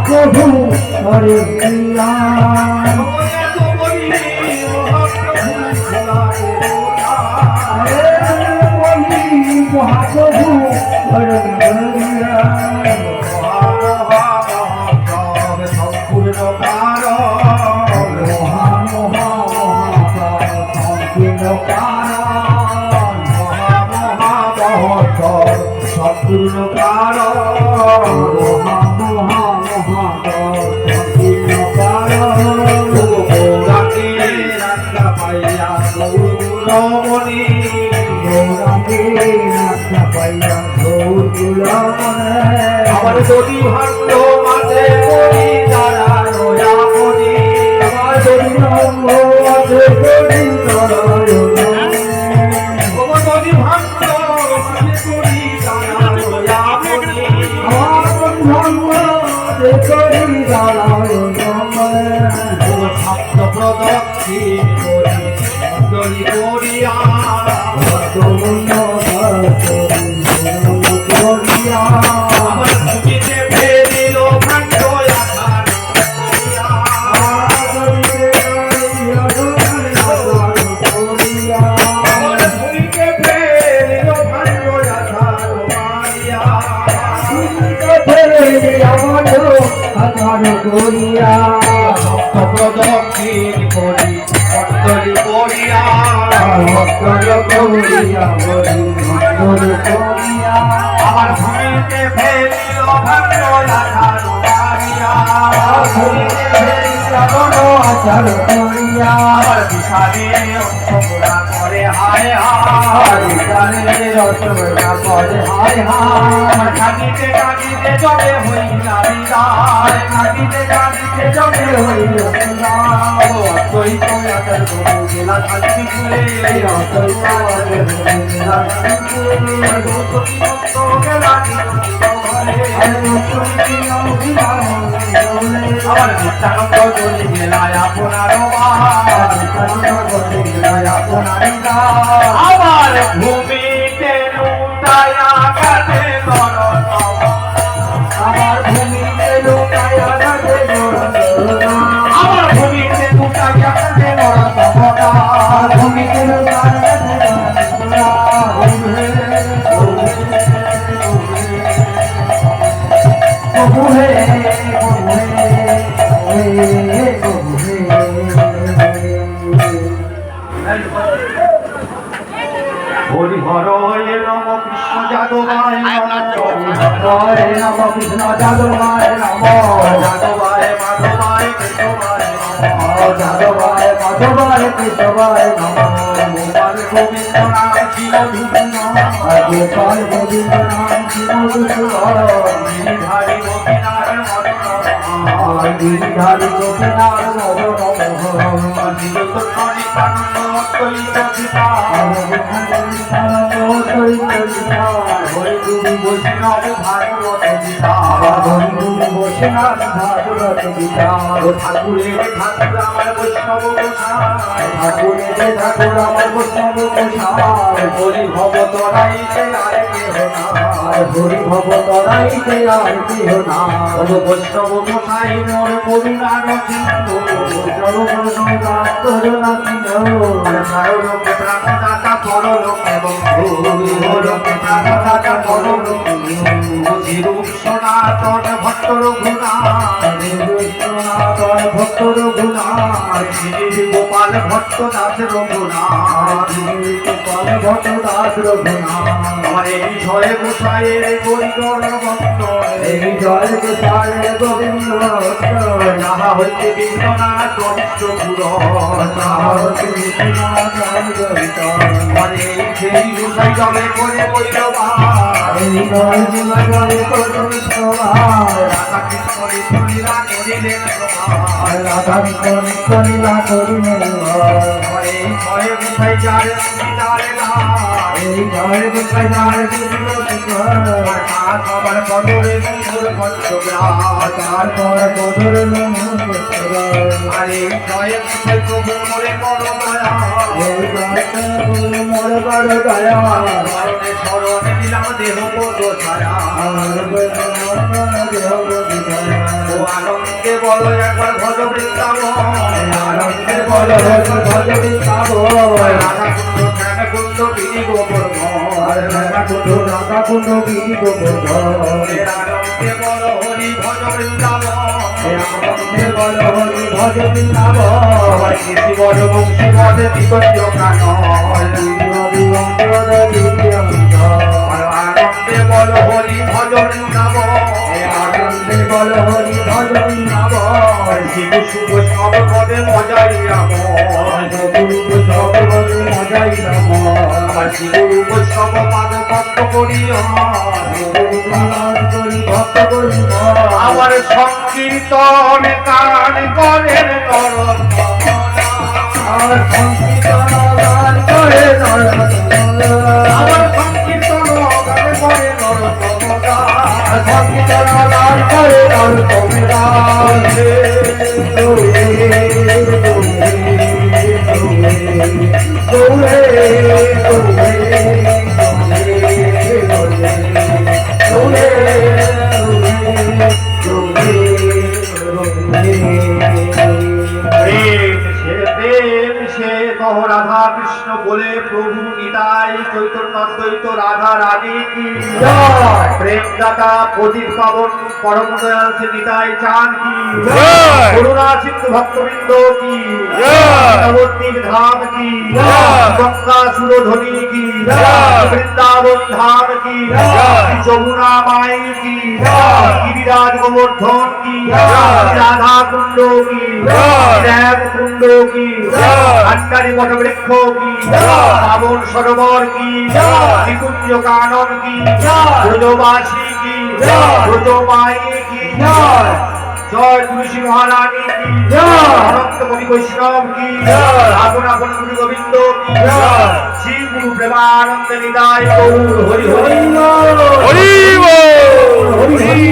মহাপ্রভু হরে কৃষ্ণ মহাপ্রভু হরে সম্পূর্ণ কারণ সম্পূর্ণ কারণ সম্পূর্ণ কারণ আমার যদি ভাগ্য মাঝে করি দাঁড়ানো আপনি আমার যদি ভাগ্য মাঝে করি দাঁড়ানো আমার যদি ভাগ্য মাঝে করি দাঁড়ানো আপনি আমার ভাগ্য মাঝে করি দাঁড়ানো ছাত্র প্রদক্ষিণ করি অঞ্জলি করিয়া আমার খুঁজিতে ফেরিল ভাগ্য আধার করিয়া আমার খুঁজিতে ফেরিল ভাগ্য আধার করিয়া প্রদক্ষিণ করি অঞ্জলি করিয়া আমার ভূমিতে ফেলিল ভাগ্য আধার করিয়া আমার বিশালে অন্তপুরা করে হায় হায় আমার কাঁদিতে কাঁদিতে জবে হইলা বিদায় কাঁদিতে কাঁদিতে জবে হইলা অতই তো আচার গরু গেলা শান্তিপুরে আমার নিত্যানন্দ চলি গেলায় আপনার আমার ভূমিতে লুটায়া কাটে আমার ভূমিতে লুটায়া কাটে আমার ভূমিতে লুটায়া কাটে আমার ভূমিতে লুটায়া হরি হর নম কৃষ্ণ যাদবায় হরে নম কৃষ্ণ যাদবায় নম যাদবায় মাধবায় কেশবায় যাদবায় মাধবায় কেশবায় নম গোপাল গোবিন্দ নাম শিব গোপাল গোবিন্দ নাম গিরিধারী গোপীনাথ গিরিধারী গোপীনাথ মদন হরে গুরু বৈষ্ণব ভাগবত গীতা বসেনাথ ভাগবত গীতা ঠাকুরের ঠাকুর আমার বৈষ্ণব গোসাই ঠাকুরের ঠাকুর আমার বৈষ্ণব গোসাই হরি ভব তরাইতে আর কেহ নাই হরি ভব তরাইতে আর কেহ না বৈষ্ণব গোসাই মোর করুণার সিন্ধু লোকে প্রাণদাতা পরলোকে বন্ধু লোকে প্রাণদাতা পরলোকে রূপ সনাতন ভট্ট রঘুনাথ গোপাল ভট্ট দাস রঘুনাথ আমার এই বিষয়ে গোসাইয়ের গরিগর ভক্ত এই জয় গোসাইয়ের গোবিন্দ যাহা হইতে বিশ্বনাথ পুর তাহা হইতে বিশ্বনাথ সেই গোসাই জলে করে বইল এই জয় বিমা জলে করুন সবাই রাধা কৃষ্ণরে তুলিরা করিলেন সভায় রাধা কৃষ্ণ লীলা করিলেন ঘরে ঘরে গোসাই যার সীতারে না এই জয় বিমা জলে করুন আর সবার বদরে সুন্দর ভদ্রগ্রাম তারপর বদর আরে জয় গোসাই প্রভু মোরে করো দয়া এই জয় মোর বড় দয়া মরণে স্মরণে দিলাম দেহ বোধ ছায়া ও আনন্দে বলো একবার ভজ বৃন্দাবন আনন্দে বল ভজ বৃন্দাবন রাধা কুণ্ড জ্ঞান কুণ্ড বিধি গোবর্ধন রাধা কুণ্ড গিরি গোবর্ধন আনন্দে বলো হরি ভজ বৃন্দাবন আনন্দে বল হরি ভজ বৃন্দাবন কৃষি বল বংশী মদে বিকঞ্জ কানন আনন্দে বল হরি ভজ বৃন্দাবন আনন্দে বল হরি ভজ বৃন্দাবন শিব শুভ সব পদে মজাই আমার সর্বদে মজাই রাম শিব রূপ সব পাদ ভক্ত করি ভক্ত করি আমার সংকীর্তন কান করেন নর আর সংকীর্তন করে আমার সংকীর্তন গান করে নর সংকীর্তন করে তোমরা প্রেম সে কহ রাধা কৃষ্ণ বলে প্রভু নিতাই চৈতন্য দ্বৈত রাধা রানী কি প্রেম দাতা প্রদীপ পাবন পরম দয়াল সে নিতাই চান কি করুণা সিন্ধু ভক্তবৃন্দ কি নবদ্বীপ ধাম কি গঙ্গা সুরধ্বনি কি বৃন্দাবন ধাম কি যমুনা মাই কি গিরিরাজ গোবর্ধন কি রাধা কুণ্ড কি দেব কুণ্ড কি আন্ডারি বট বৃক্ষ কি পাবন সরোবর কি নিকুঞ্জ কানন কি ব্রজবাসী কি ব্রজমাই কি জয় তুলসী মহারানী কি অনন্ত কবি বৈষ্ণব কি আপন আপন গুরু গোবিন্দ কি শ্রী গুরু প্রেমানন্দ নিদায় গৌর হরি হরি হরি হরি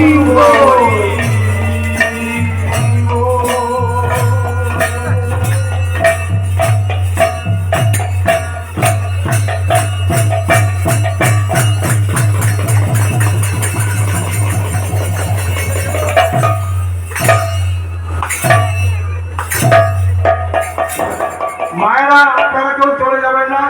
মায়েরা আপনারা কেউ চলে যাবেন না।